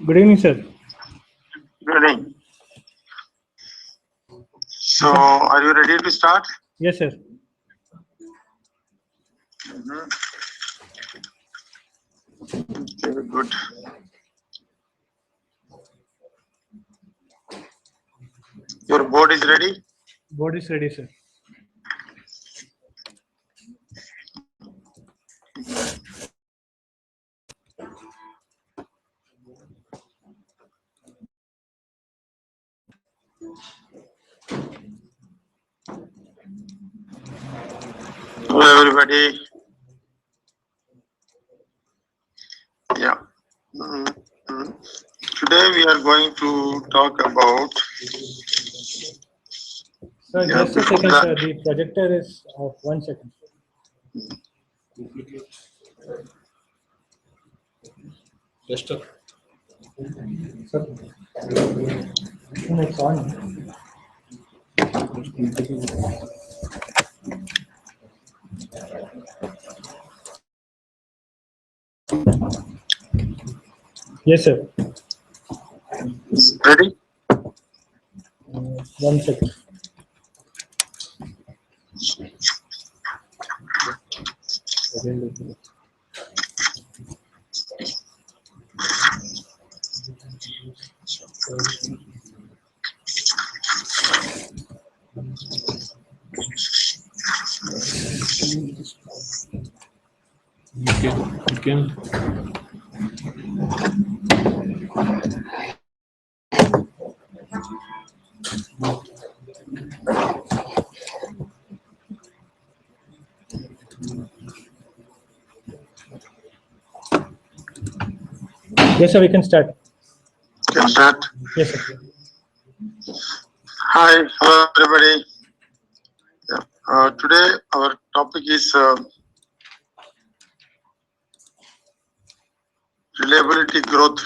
Good evening, sir. Good evening. So, are you ready to start? Yes, sir. Very good. Your board is ready? Board is ready, sir. Hello, everybody. Yeah. Today we are going to talk about. Sir, just a second, sir. The projector is off. 1 second. Desktop. Sir, it's on. Yes, sir. Ready? 1 second. You can. Yes, sir. We can start. Can start. Yes, sir. Hi, hello, everybody. Today our topic is reliability growth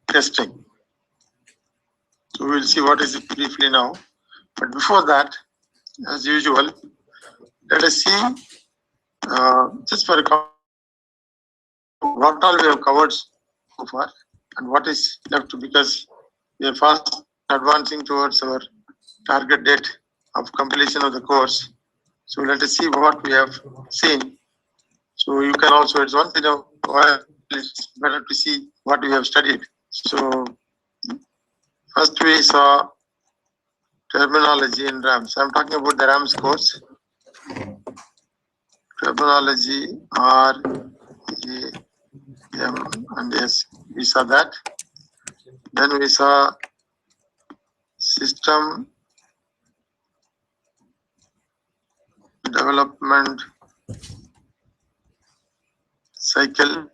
testing. So we'll see what is it briefly now. But before that, as usual, let us see just for what all we have covered so far and what is left, because we are fast advancing towards our target date of completion of the course. So let us see what we have seen. So you can also, it's one thing, it's better to see what we have studied. So first we saw terminology in RAMS. I'm talking about the RAMS course. Terminology, R, E, M, and S. We saw that. Then we saw system development cycle.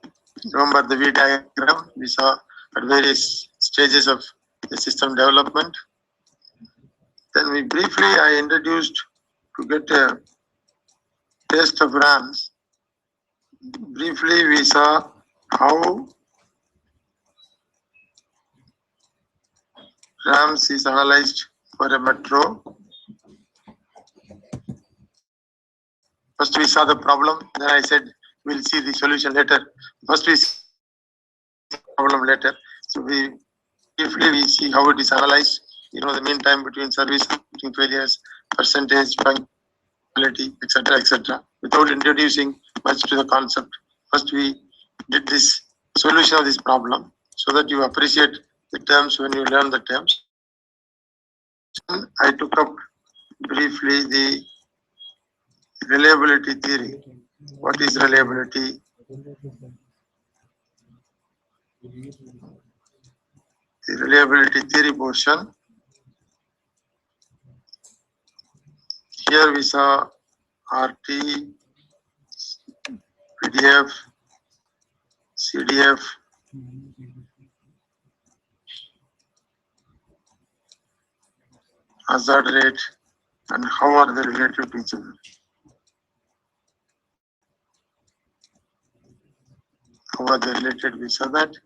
Remember the V diagram? We saw at various stages of the system development. Then we briefly, I introduced to get a taste of RAMS. Briefly, we saw how RAMS is analyzed for a metro. First, we saw the problem. Then I said we'll see the solution later. First, we see the problem later. So briefly we see how it is analyzed. The mean time between service, between failures, percentage, punctuality, etc., without introducing much to the concept. First, we did this solution of this problem so that you appreciate the terms when you learn the terms. I took up briefly the reliability theory. What is reliability? The reliability theory portion. Here we saw RT, PDF, CDF, hazard rate, and how are they related to each other. How are they related? We saw that.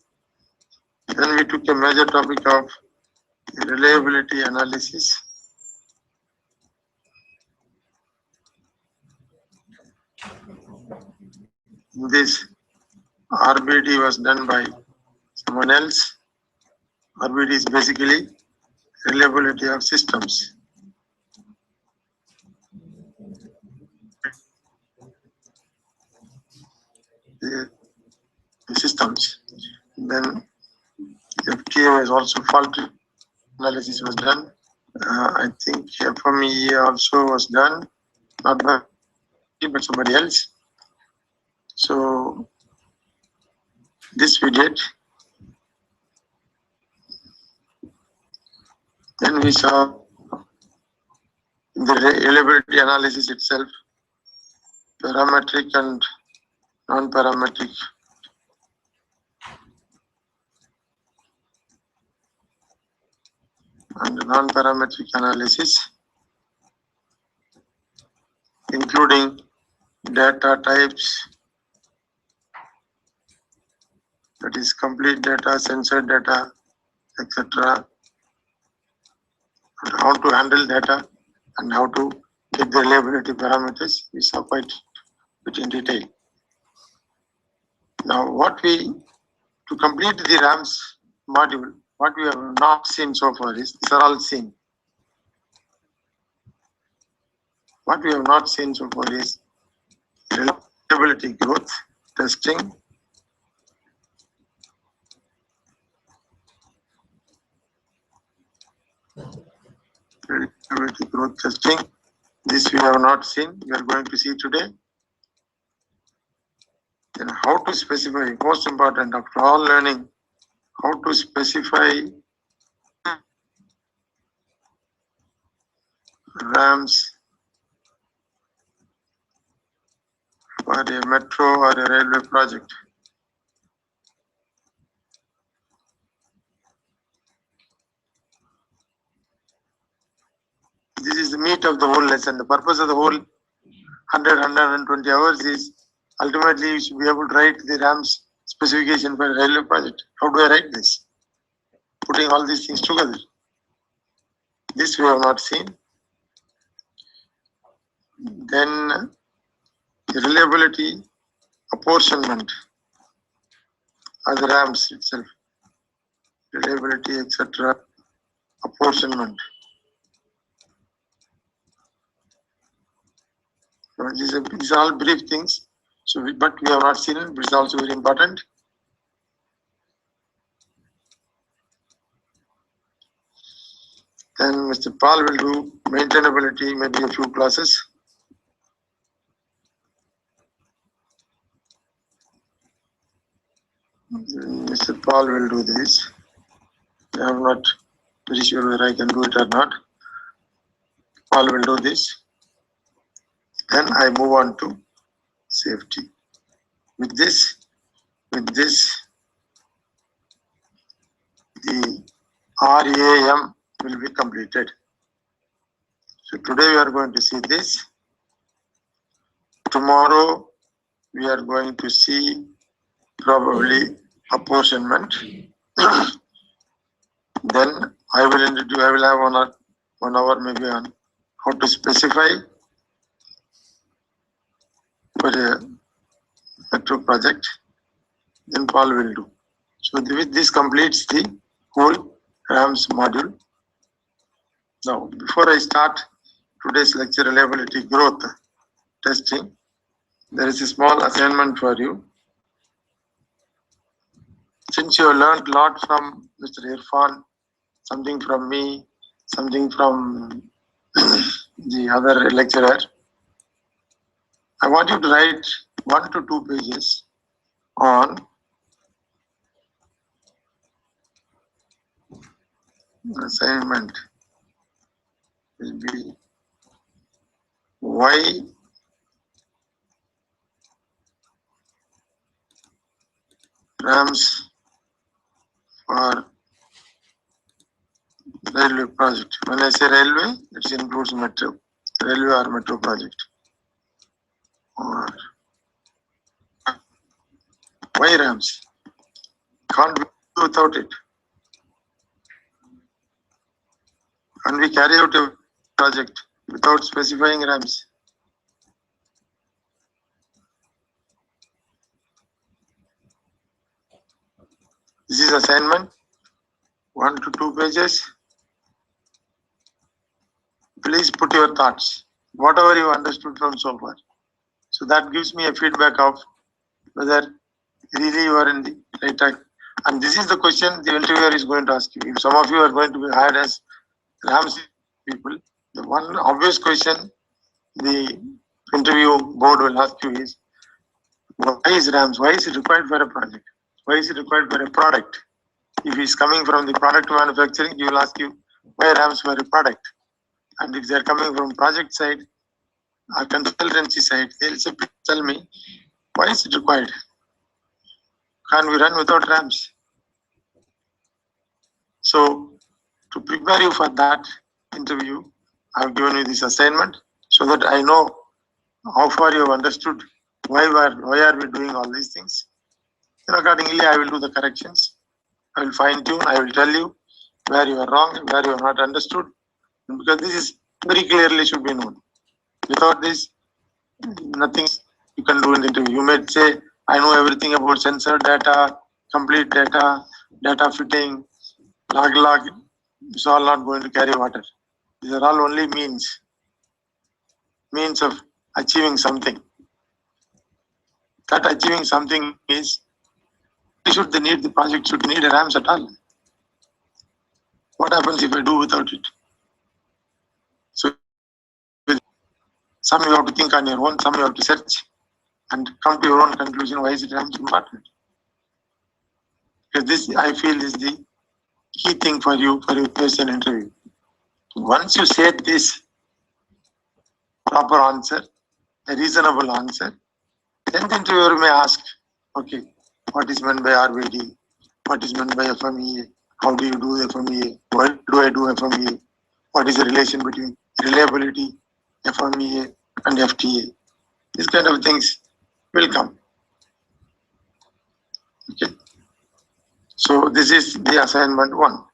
Then we took a major topic of reliability analysis. this RBD was done by someone else. RBD is basically reliability of systems. The systems. Then FTA was also fault analysis was done. I think FMEA also was done, not by me, but somebody else. So this we did. Then we saw the reliability analysis itself, parametric and non-parametric. And non-parametric analysis, including data types, that is complete data, censored data, etc. And how to handle data and how to take the reliability parameters is quite bit in detail. Now, to complete the RAMS module, what we have not seen so far is, these are all seen. What we have not seen so far is reliability growth testing, reliability growth testing. This we have not seen. We are going to see today. Then how to specify, most important after all learning, how to specify RAMs for a metro or a railway project. This is the meat of the whole lesson. The purpose of the whole 120 hours is ultimately you should be able to write the RAMs specification for a railway project. How do I write this? Putting all these things together. This we have not seen. Then the reliability apportionment of the RAMs itself. Reliability, etc. Apportionment. So these are all brief things. So, but we have not seen it, but it's also very important. Then Mr. Paul will do maintainability, maybe a few classes. Mr. Paul will do this. I am not very sure whether I can do it or not. Paul will do this. Then I move on to safety. With this, the RAM will be completed. So today we are going to see this. Tomorrow we are going to see probably apportionment. Then I will have 1 hour maybe on how to specify for a metro project. Then Paul will do. So this completes the whole RAMS module. Now, before I start today's lecture, reliability growth testing, there is a small assignment for you. Since you have learned a lot from Mr. Irfan, something from me, something from the other lecturer, I want you to write 1 to 2 pages on assignment. Will be why RAMs for railway project. When I say railway, it includes metro, railway or metro project. Or why RAMs? Can't be without it. Can we carry out a project without specifying RAMs? This is assignment, 1 to 2 pages. Please put your thoughts, whatever you understood from so far. So that gives me a feedback of whether really you are in the right track. And this is the question the interviewer is going to ask you. If some of you are going to be hired as RAMS people, the one obvious question the interview board will ask you is, why is RAMS? Why is it required for a project? Why is it required for a product? If he's coming from the product manufacturing, he will ask you why RAMS for a product. And if they're coming from project side or consultancy side, they'll say, please tell me, why is it required? Can't we run without RAMS? So to prepare you for that interview, I've given you this assignment so that I know how far you have understood why are we doing all these things. And accordingly, I will do the corrections. I will fine tune. I will tell you where you are wrong, where you are not understood, because this is very clearly should be known. Without this, nothing you can do in the interview. You may say, I know everything about sensor data, complete data, data fitting, log. It's all not going to carry water. These are all only means of achieving something. That achieving something is, should they need the project, should need a RAMS at all? What happens if I do without it? So some you have to think on your own, some you have to search and come to your own conclusion. Why is it RAMS important? Because this, I feel, is the key thing for you for your question interview. Once you say this proper answer, a reasonable answer, then the interviewer may ask, okay, what is meant by RBD? What is meant by FMEA? How do you do FMEA? Why do I do FMEA? What is the relation between reliability, FMEA, and FTA? These kind of things will come. Okay. So this is the assignment 1.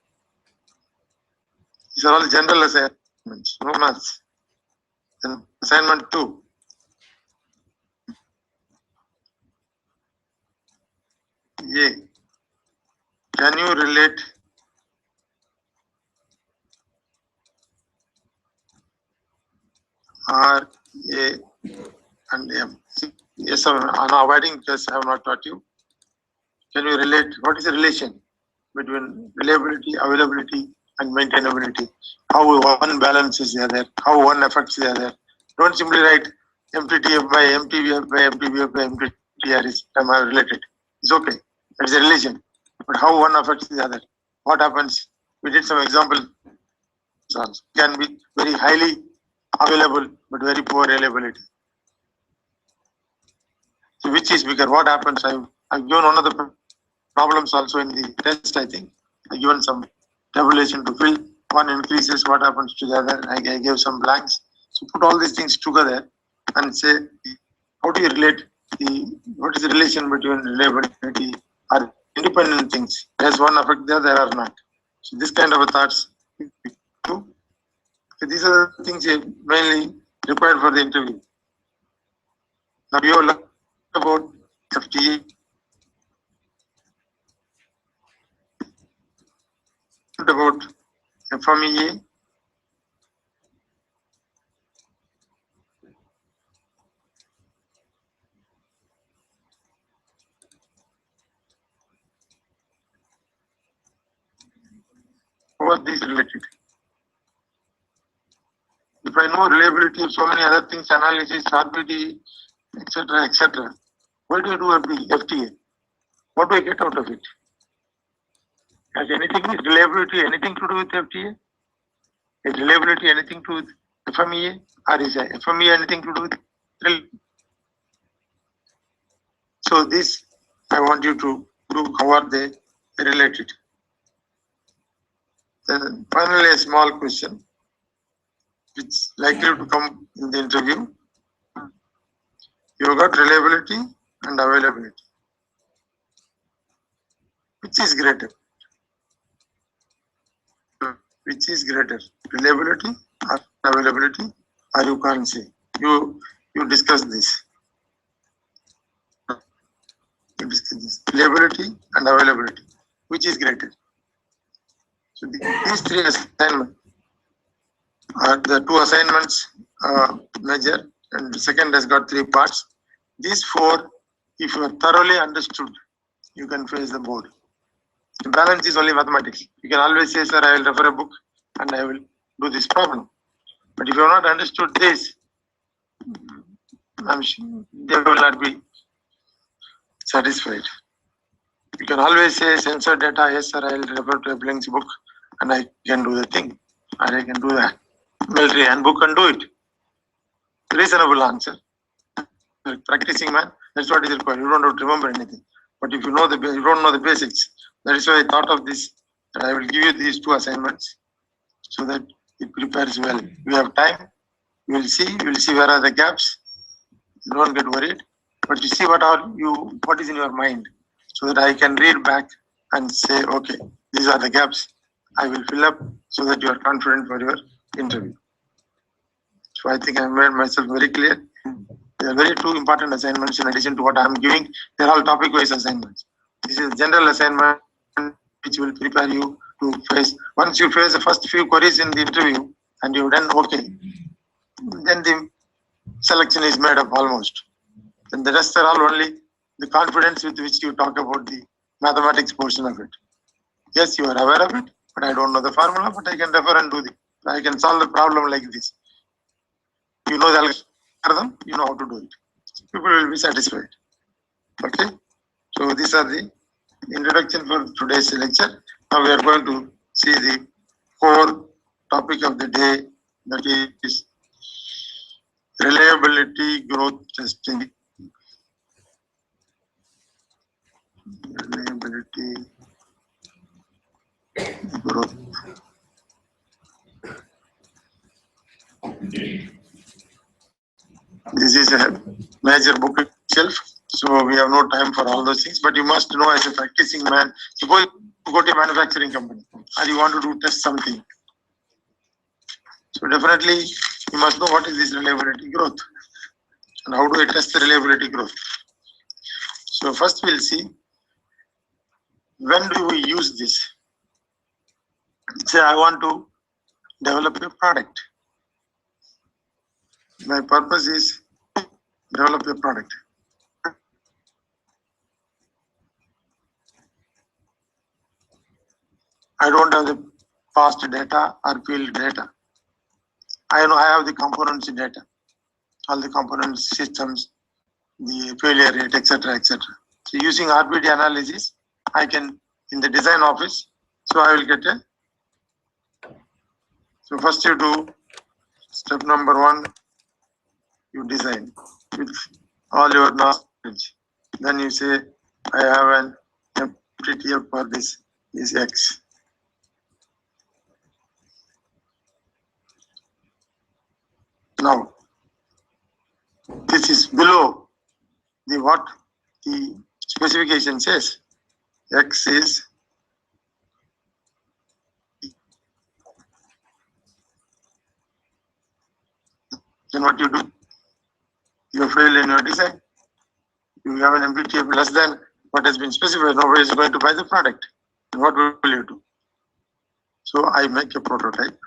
These are all general assignments, no maths. Then assignment 2. A. Can you relate R, A, and M? Yes, I'm avoiding because I have not taught you. Can you relate? What is the relation between reliability, availability, and maintainability? How one balances the other, how one affects the other. Don't simply write MTTF by MTBF by MTBF by MTTR is related. It's okay. That's a relation. But how one affects the other? What happens? We did some example. Can be very highly available but very poor reliability. So which is bigger? What happens? I've given one of the problems also in the test, I think. I've given some tabulation to fill. One increases, what happens to the other? I gave some blanks. So put all these things together and say, how do you relate what is the relation between reliability or independent things? Does one affect the other or not? So this kind of thoughts. So these are the things mainly required for the interview. Now you have learned about FTA, about FMEA, how are these related? If I know reliability of so many other things, analysis, RBD, etc., why do you do FTA? What do I get out of it? Has anything with reliability anything to do with FTA? Is reliability anything to do with FMEA? Or is FMEA anything to do with reliability? So this I want you to do, how are they related? Then finally a small question which is likely to come in the interview. You got reliability and availability. Which is greater? Which is greater? Reliability or availability? Or you can't say. You discuss this. You discuss this. Reliability and availability. which is greater. So these three assignments are the two assignments measure, and the second has got three parts. These four, if you are thoroughly understood, you can face the board. The balance is only mathematics. You can always say, sir, I will refer a book and I will do this problem. But if you have not understood this, I'm sure they will not be satisfied. You can always say sensor data, yes sir, I will refer to a Blink's book and I can do the thing. Or I can do that. Military handbook and do it. Reasonable answer. Practicing man, that's what is required. You don't have to remember anything. But if you know you don't know the basics. That is why I thought of this. And I will give you these two assignments so that it prepares well. We have time. You will see where are the gaps. Don't get worried. But you see what is in your mind, so that I can read back and say, okay, these are the gaps I will fill up so that you are confident for your interview. So I think I made myself very clear. There are very two important assignments in addition to what I am giving. They are all topic-wise assignments. This is a general assignment which will prepare you to face. Once you face the first few queries in the interview and you've done okay, then the selection is made up almost. Then the rest are all only the confidence with which you talk about the mathematics portion of it. Yes, you are aware of it, but I don't know the formula, but I can refer and do I can solve the problem like this. You know the algorithm, you know how to do it. People will be satisfied. Okay? So these are the introduction for today's lecture. Now we are going to see the core topic of the day, that is reliability growth testing. Reliability growth. This is a major book itself, so we have no time for all those things. But you must know, as a practicing man, suppose you go to a manufacturing company and you want to test something. So definitely you must know what is this reliability growth and how do I test the reliability growth. So first we'll see, when do we use this? Say I want to develop a product. My purpose is develop a product. I don't have the past data or field data. I know I have the components data, all the components, systems, the failure rate, etc., etc. So using RBD analysis, I can, in the design office, so I will get a, so first you do step number 1, you design with all your knowledge. Then you say, I have an MTTF for this is X. Now, this is below the what the specification says. X is then what you do? You fail in your design. You have an MTTF less than what has been specified. Nobody is going to buy the product. What will you do? So I make a prototype.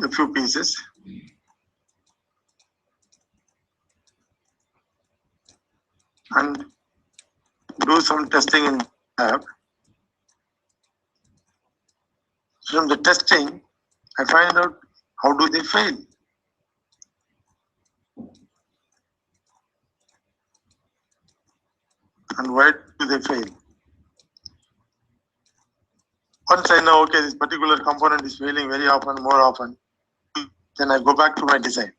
A few pieces. And do some testing in lab. From the testing, I find out how do they fail. And why do they fail? Once I know, okay, this particular component is failing very often, more often, then I go back to my design.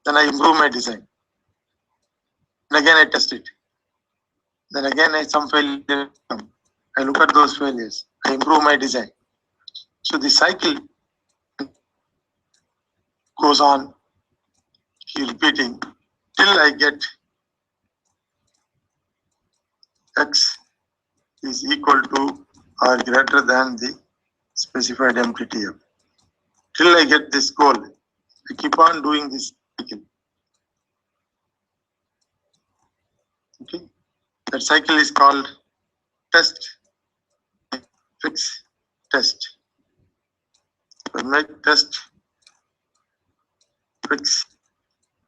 Then I improve my design. And again I test it. Then again some failure come. I look at those failures. I improve my design. So the cycle goes on, keep repeating till I get X is equal to or greater than the specified MTTF. Till I get this goal, I keep on doing this cycle. Okay, that cycle is called test, fix, test. So make test, fix,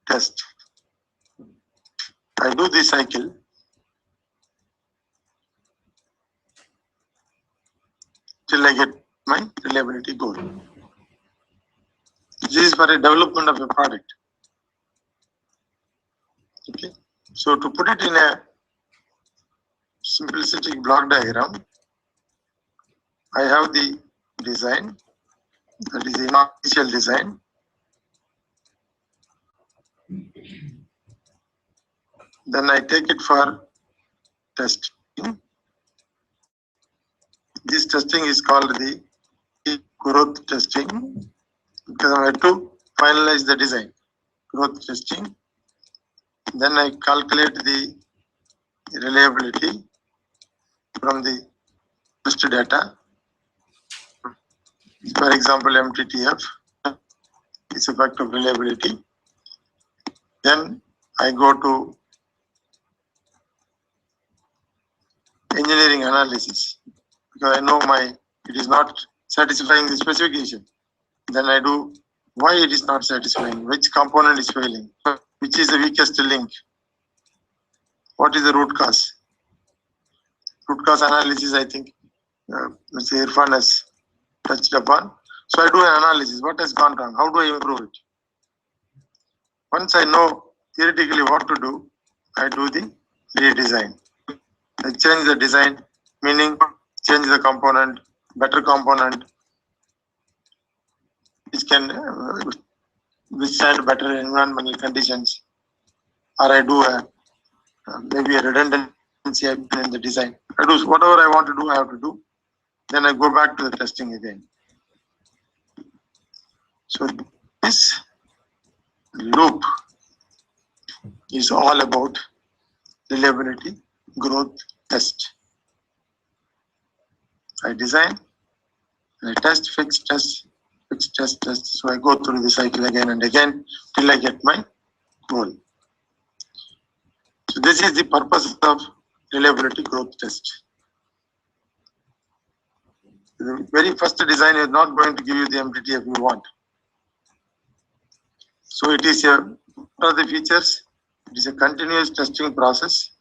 test. I do this cycle till I get my reliability goal. This is for a development of a product. Okay, so to put it in a simplistic block diagram, I have the design, that is the initial design. Then I take it for testing. This testing is called the growth testing because I have to finalize the design. Growth testing. Then I calculate the reliability from the test data. For example, MTTF is a factor of reliability. Then I go to engineering analysis because I know it is not satisfying the specification. Then I do why it is not satisfying, which component is failing, which is the weakest link, what is the root cause. Root cause analysis, I think Mr. Irfan has touched upon. So I do an analysis, what has gone wrong, how do I improve it? Once I know theoretically what to do, I do the redesign. I change the design, meaning change the component, better component, which can withstand better environmental conditions, or I do maybe a redundancy in the design. I do whatever I want to do, I have to do. Then I go back to the testing again. So this loop is all about reliability, growth, test. I design, I test, fix, test, fix, test, test. So I go through the cycle again and again till I get my goal. So this is the purpose of reliability growth test. The very first design is not going to give you the MTTF you want. So it is what are the features? It is a continuous testing process.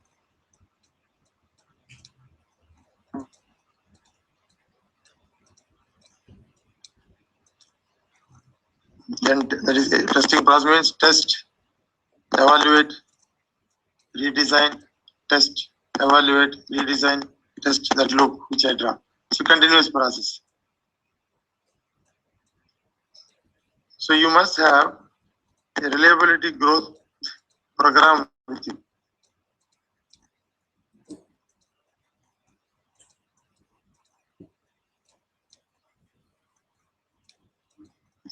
And that is a testing process means test, evaluate, redesign, test, evaluate, redesign, test, that loop which I draw. It's a continuous process. So you must have a reliability growth program with you.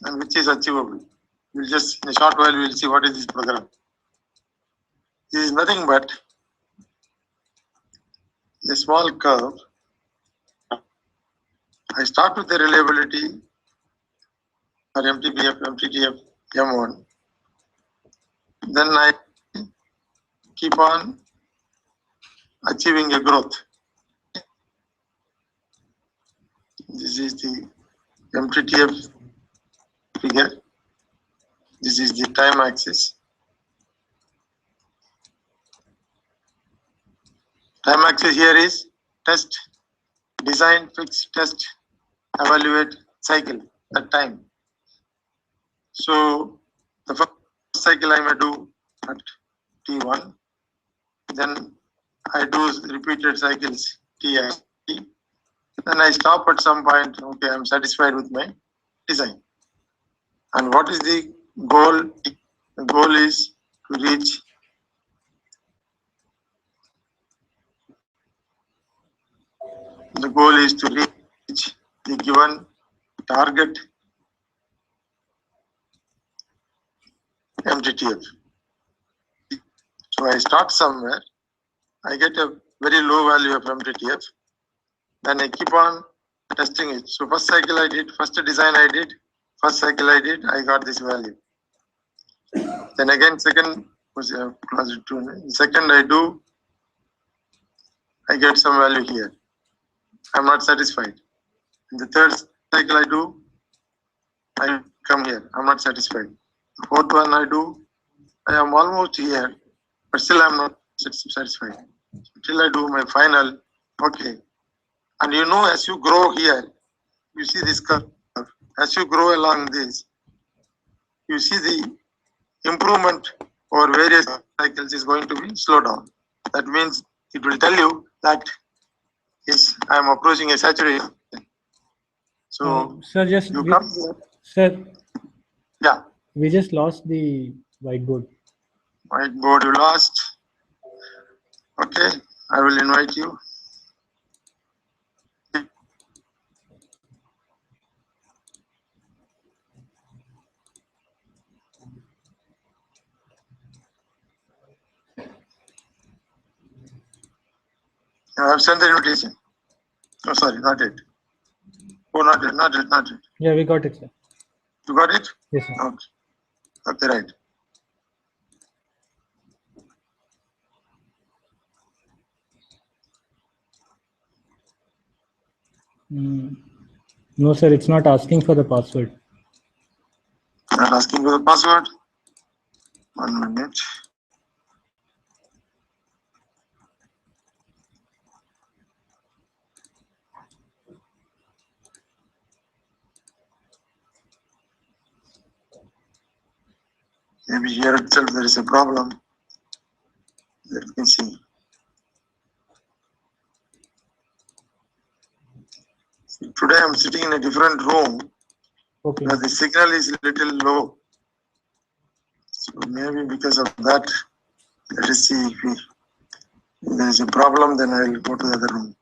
And which is achievable. We'll just in a short while we'll see what is this program. This is nothing but a small curve. I start with the reliability for MTBF, MTTF, M1. Then I keep on achieving a growth. This is the MTTF figure. This is the time axis. Time axis here is test, design, fix, test, evaluate, cycle, that time. So the first cycle I may do at T1. Then I do repeated cycles Ti. Then I stop at some point. Okay, I'm satisfied with my design. And what is the goal? The goal is to reach the given target MTTF. So I start somewhere. I get a very low value of MTTF. Then I keep on testing it. So first cycle I did, first design I did, first cycle I did, I got this value. Then again second was second I do, I get some value here. I'm not satisfied. In the third cycle I do, I come here. I'm not satisfied. The fourth one I do, I am almost here, but still I'm not satisfied. Till I do my final, okay. And you know, as you grow here, you see this curve. As you grow along this, you see the improvement over various cycles is going to be slow down. That means it will tell you that yes, I am approaching a saturation. So Sir, just you come here. sir, Yeah, we just lost the whiteboard. whiteboard you lost. Okay, I will invite you. I have sent the invitation. Oh, sorry, not it. Oh, not it, not it, not it. Yeah, we got it, sir. You got it? Yes, sir. Okay. Okay, right. No, sir, it's not asking for the password. I'm asking for the password. 1 minute. Maybe here itself there is a problem. Let me see. Today I'm sitting in a different room Okay. where the signal is a little low. So maybe because of that, let us see if there is a problem, then I will go to the other room.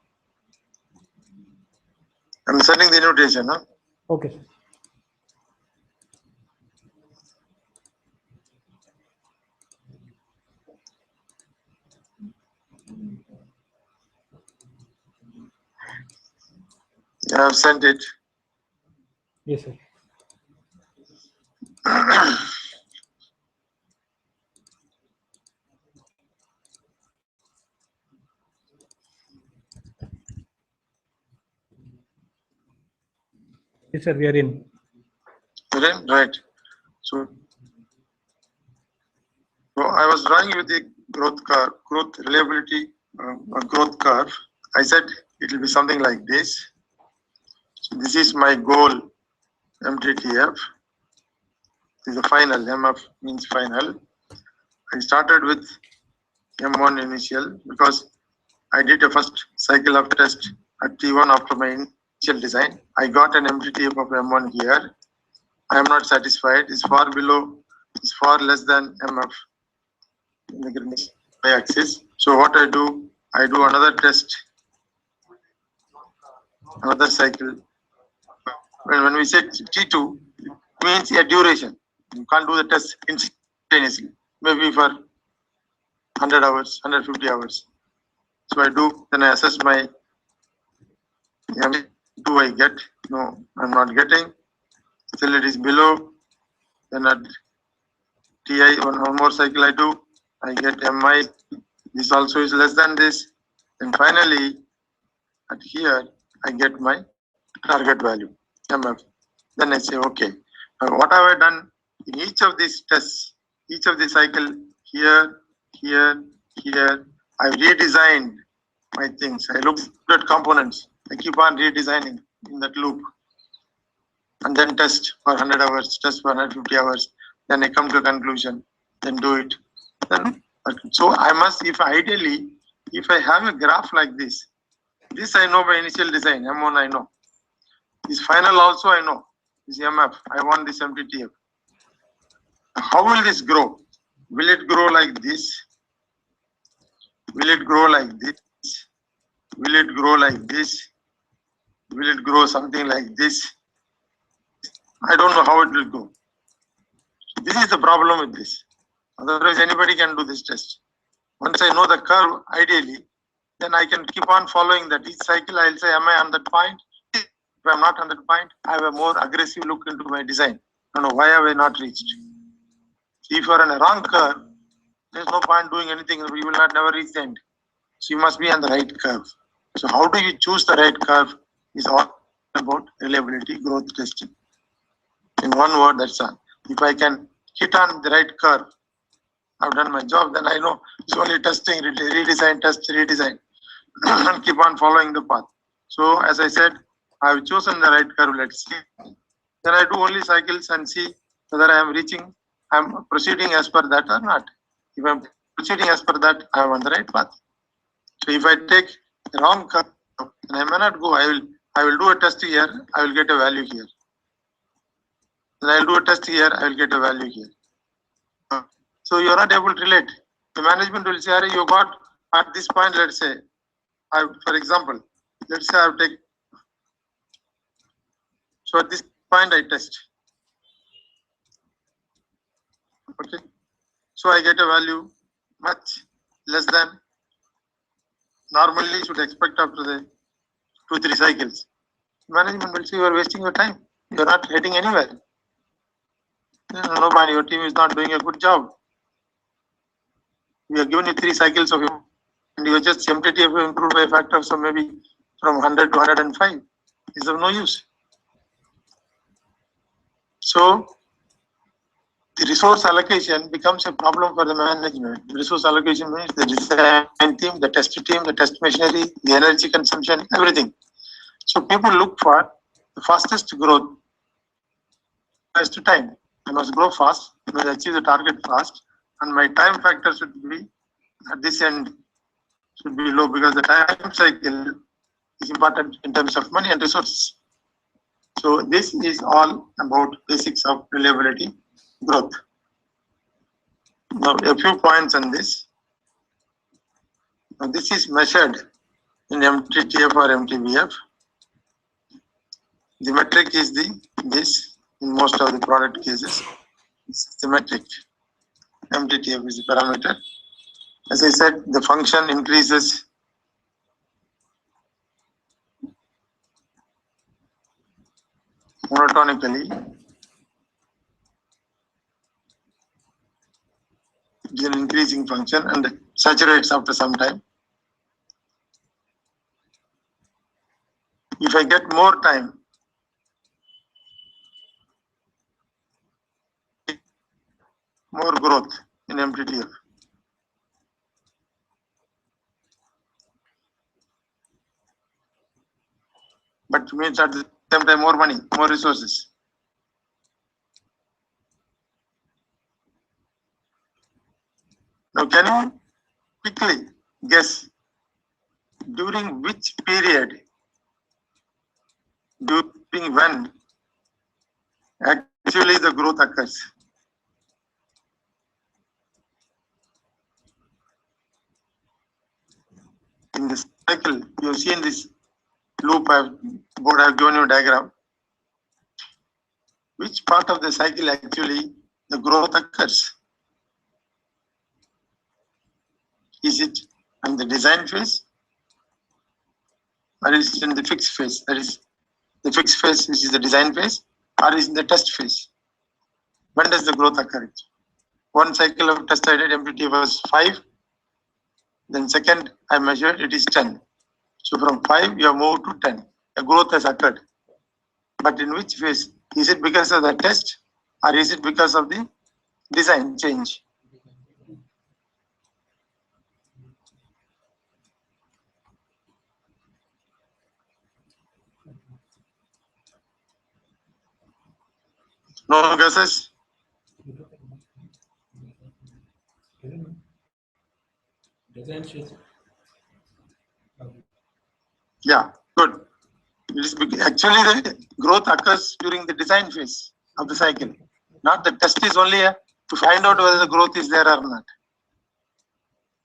I'm sending the invitation, huh? Okay, sir. I have sent it. Yes, sir. Yes, sir, we are in. Right. So I was drawing with the growth curve, growth reliability, growth curve. I said it will be something like this. So this is my goal, MTTF. This is the final. MF means final. I started with M1 initial because I did a first cycle of test at T1 after my initial design. I got an MTTF of M1 here. I am not satisfied. It's far below, it's far less than MF in the Greenwich y-axis. So what I do another test, another cycle. When we say T2, it means a duration. You can't do the test instantaneously. Maybe for 100 hours, 150 hours. So I do, then I assess my M2 I get. No, I'm not getting. Still it is below. Then at TI, one more cycle I do. I get MI. This also is less than this. And finally, at here, I get my target value, MF. Then I say, okay, what have I done in each of these tests, each of the cycle, here, here, here, I redesigned my things. I looked at components. I keep on redesigning in that loop. And then test for 100 hours, test for 150 hours. Then I come to a conclusion, then do it. Then, so I must, if ideally, if I have a graph like this I know by initial design, M1 I know. This final also I know. This MF, I want this MTTF. How will this grow? Will it grow like this? Will it grow like this? Will it grow like this? Will it grow something like this? I don't know how it will go. This is the problem with this. Otherwise, anybody can do this test. Once I know the curve, ideally, then I can keep on following that. Each cycle, I'll say, am I on that point? If I'm not on that point, I have a more aggressive look into my design. No, why have I not reached? If you're on a wrong curve, there's no point doing anything. You will not never reach the end. So you must be on the right curve. So how do you choose the right curve is all about reliability growth testing. In one word, that's all. If I can hit on the right curve, I've done my job, then I know it's only testing, redesign, test, redesign, and keep on following the path. So as I said, I've chosen the right curve, let's see. Then I do only cycles and see whether I'm proceeding as per that or not. If I'm proceeding as per that, I'm on the right path. So if I take the wrong curve, then I may not go. I will do a test here, I will get a value here. Then I will do a test here, I will get a value here. So you are not able to relate. The management will say, "Arey, you got at this point, let's say, for example, let's say I've taken, so at this point I test. Okay. So I get a value much less than normally should expect after the 2-3 cycles. Management will say you are wasting your time. You are not getting anywhere. No, man, your team is not doing a good job. We have given you 3 cycles of you, and you are just MTTF improved by a factor of maybe from 100 to 105. Is of no use. So the resource allocation becomes a problem for the management. The resource allocation means the design team, the test team, the test machinery, the energy consumption, everything. So people look for the fastest growth as to time. I must grow fast, I must achieve the target fast, and my time factor should be at this end should be low because the time cycle is important in terms of money and resources. So this is all about basics of reliability growth. Now a few points on this. Now this is measured in MTTF or MTBF. The metric is this in most of the product cases. It's the metric. MTTF is the parameter. As I said, the function increases monotonically. It's an increasing function and saturates after some time. If I get more time, more growth in MTTF. But means at the same time more money, more resources. Now can you quickly guess during which period, during when actually the growth occurs? In this cycle, you have seen this loop I have given you a diagram. Which part of the cycle actually the growth occurs? Is it in the design phase or is it in the fixed phase? That is the fixed phase, which is the design phase, or is in the test phase? When does the growth occur? One cycle of test I did MTTF was 5. Then second I measured it is 10. So from 5 you have moved to 10. A growth has occurred. But in which phase? Is it because of the test or is it because of the design change? No guesses? Design phase. Yeah, good. It is actually the growth occurs during the design phase of the cycle. Not the test is only to find out whether the growth is there or not.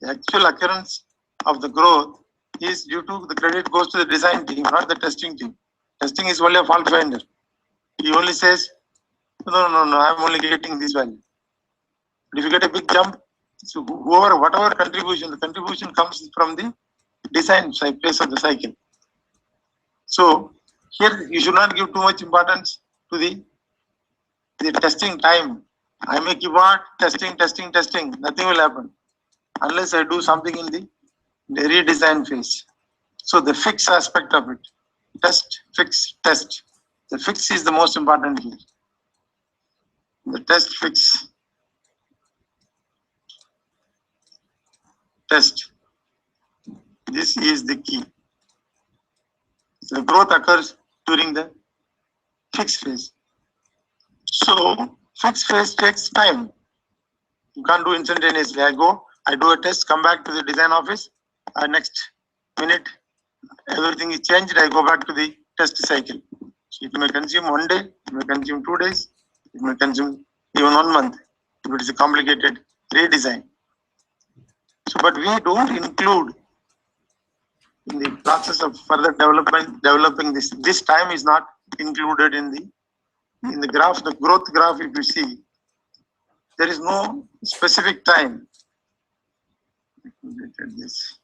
The actual occurrence of the growth is due to the credit goes to the design team, not the testing team. Testing is only a fault finder. He only says, no, I'm only getting this value. But if you get a big jump, so whatever contribution, the contribution comes from the design phase of the cycle. So here you should not give too much importance to the testing time. I may keep on testing, nothing will happen unless I do something in the the redesign phase. So the fix aspect of it, test, fix, test. The fix is the most important here. The test, fix, test. This is the key. The growth occurs during the fix phase. So fix phase takes time. You can't do instantaneously. I do a test, come back to the design office, next minute, everything is changed, I go back to the test cycle. So it may consume 1 day, it may consume 2 days, it may consume even 1 month, if it is a complicated redesign. So, but we don't include in the process of further developing this time is not included in the graph, the growth graph. If you see, there is no specific time. Look at this.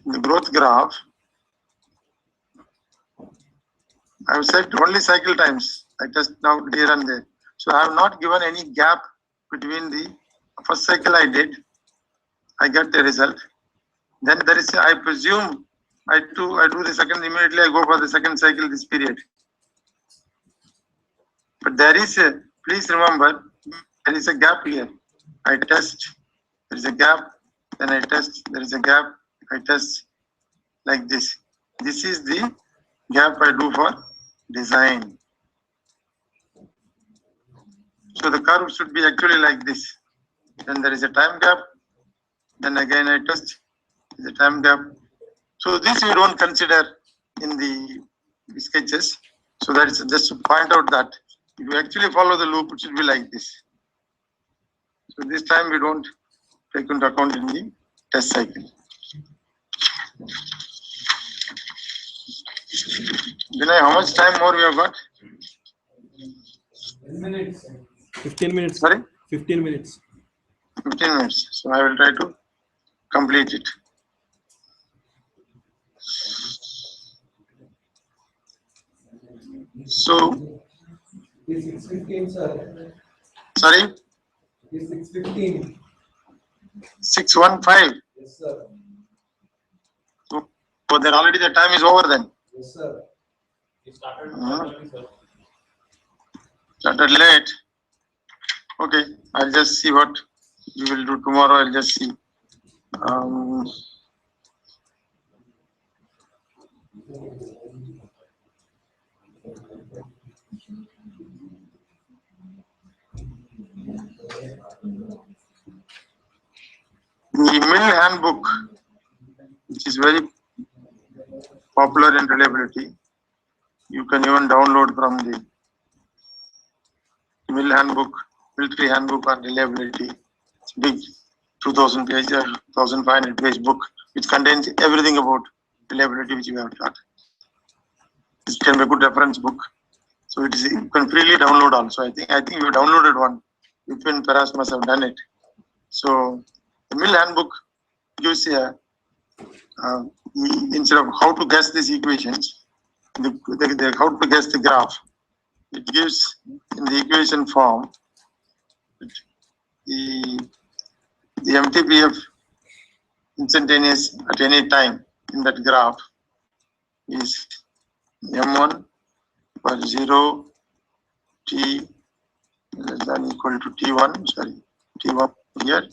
In the growth graph, I have said only cycle times. I just now here and there. So I have not given any gap between the first cycle I did. I get the result. Then there is, I presume, I do the second, immediately I go for the second cycle this period. But there is a, please remember, there is a gap here. I test, there is a gap, then I test, there is a gap, I test like this. This is the gap I do for design. So the curve should be actually like this. Then there is a time gap, then again I test, the time gap. So this we don't consider in the sketches. So that is just to point out that if you actually follow the loop, it should be like this. So this time we don't take into account in the test cycle. Vinay, how much time more we have got? 10 minutes. 15 minutes. Sorry? 15 minutes. 15 minutes. So I will try to complete it. So, Is 6:15, sir? sorry? Is 6:15? 6:15. Yes, sir. So then already the time is over then. Yes, sir. It started sir. Started late. Okay, I'll just see what we will do tomorrow. I'll just see. The mill handbook, which is very popular in reliability, you can even download from the mill handbook, military handbook on reliability. It's big, 2000 page or 1500 page book, which contains everything about reliability which we have taught. This can be a good reference book. So it is, you can freely download also. I think you downloaded one. Vipin Paras must have done it. So the mill handbook gives a instead of how to guess these equations, how to guess the graph. It gives in the equation form the MTBF instantaneous at any time in that graph is M1 for 0 t less than equal to T1, sorry, T1 here,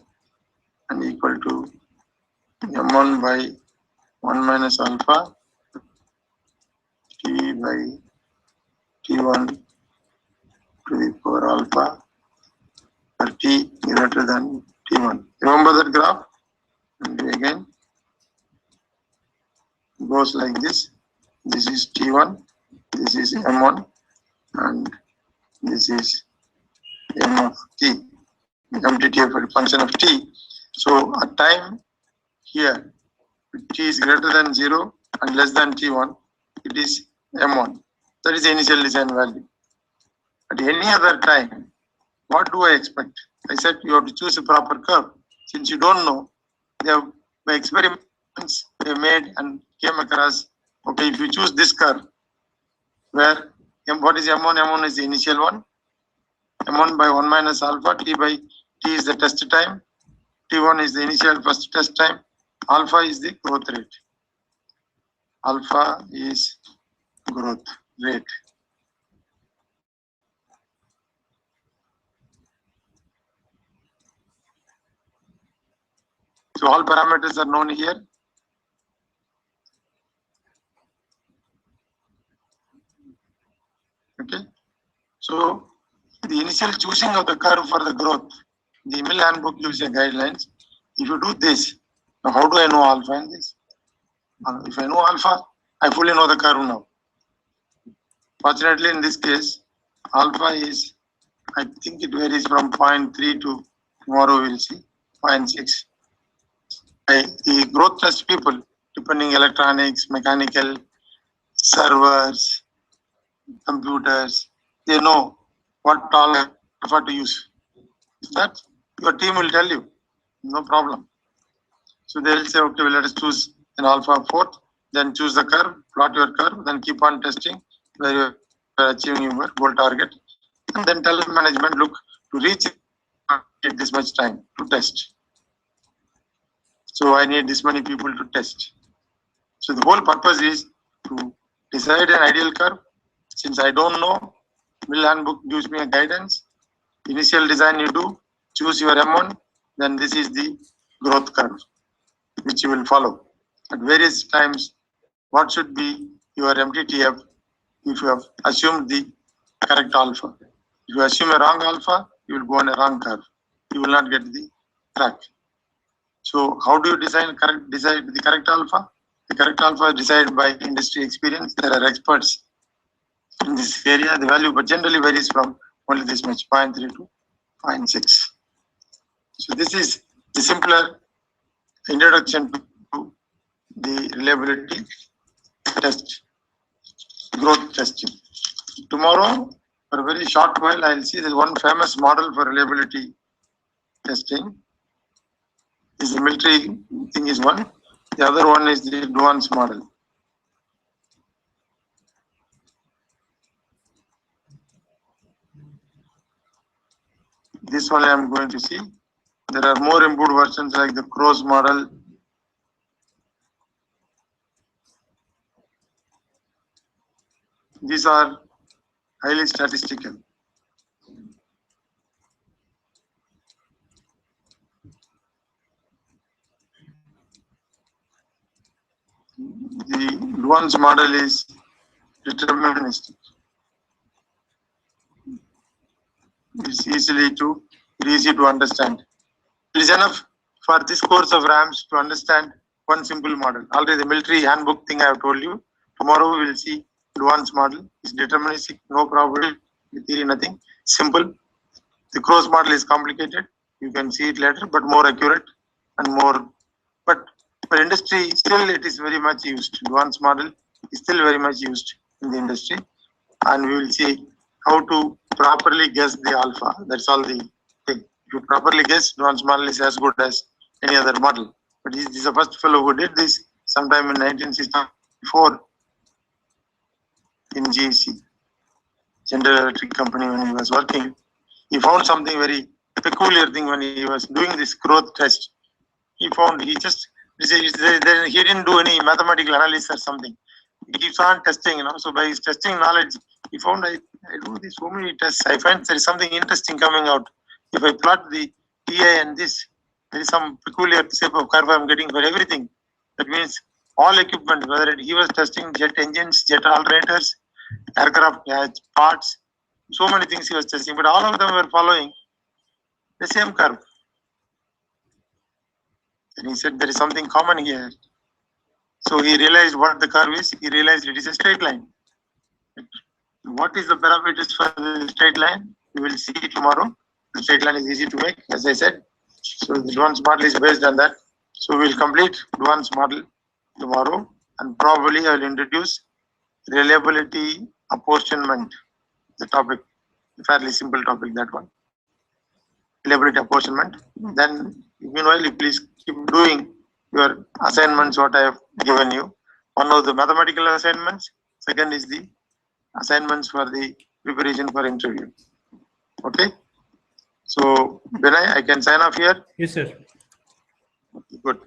and equal to M1 by 1 minus alpha T by T1 to the power alpha for T greater than T1. Remember that graph? And again, goes like this. This is T1, this is M1, and this is M of T, MTTF for function of T. So at time here, T is greater than 0 and less than T1, it is M1. That is the initial design value. At any other time, what do I expect? I said you have to choose a proper curve. Since you don't know, they have, by experiments they made and came across, okay, if you choose this curve, where what is M1? M1 is the initial one. M1 by 1 minus alpha, T by T is the test time. T1 is the initial first test time. Alpha is the growth rate. Alpha is growth rate. So all parameters are known here. Okay. So the initial choosing of the curve for the growth, the Mill handbook gives a guidelines. If you do this, now how do I know alpha in this? If I know alpha, I fully know the curve now. Fortunately, in this case, alpha is, I think it varies from 0.3 to, tomorrow we'll see, 0.6. The growth test people, depending electronics, mechanical, servers, computers, they know what all alpha to use. That your team will tell you, no problem. So they will say, okay, well, let us choose an alpha 4, then choose the curve, plot your curve, then keep on testing where you are achieving your goal target, and then tell management, look, to reach it, take this much time to test. So I need this many people to test. So the whole purpose is to decide an ideal curve. Since I don't know, Mill handbook gives me a guidance. Initial design you do, choose your M1, then this is the growth curve which you will follow. At various times, what should be your MTTF if you have assumed the correct alpha? If you assume a wrong alpha, you will go on a wrong curve. You will not get the track. So how do you decide the correct alpha? The correct alpha is decided by industry experience. There are experts in this area. The value but generally varies from only this much, 0.3 to 0.6. So this is the simpler introduction to the reliability test, growth testing. Tomorrow, for a very short while, I'll see there's one famous model for reliability testing. Is the military thing is one. The other one is the Duan's model. This one I am going to see. There are more improved versions like the Crow's model. These are highly statistical. The Duan's model is deterministic. It's easy to understand. It is enough for this course of RAMS to understand one simple model. Already the military handbook thing I have told you. Tomorrow we will see Duan's model. It's deterministic, no probability, theory, nothing. Simple. The Crow's model is complicated. You can see it later, but more accurate and more. But for industry, still it is very much used. Duan's model is still very much used in the industry, and we will see how to properly guess the alpha. That's all the thing. If you properly guess, Duan's model is as good as any other model. But he is the first fellow who did this sometime in 1964 in GEC, General Electric Company, when he was working. He found something very peculiar thing when he was doing this growth test. He found he didn't do any mathematical analysis or something. He keeps on testing, So by his testing knowledge, he found I do this so many tests. I find there is something interesting coming out. If I plot the PI and this, there is some peculiar shape of curve I'm getting for everything. That means all equipment, whether he was testing jet engines, jet alternators, aircraft parts, so many things he was testing, but all of them were following the same curve. And he said there is something common here. So he realized what the curve is. He realized it is a straight line. What is the parameters for the straight line? We will see tomorrow. The straight line is easy to make, as I said. So the Duan's model is based on that. So we will complete Duan's model tomorrow, and probably I will introduce reliability apportionment. The topic, a fairly simple topic, that one. Reliability apportionment. Then, meanwhile, you please keep doing your assignments, what I have given you. One of the mathematical assignments, second is the assignments for the preparation for interview. Okay? So, Vinay, I can sign off here? Yes, sir. Okay, good.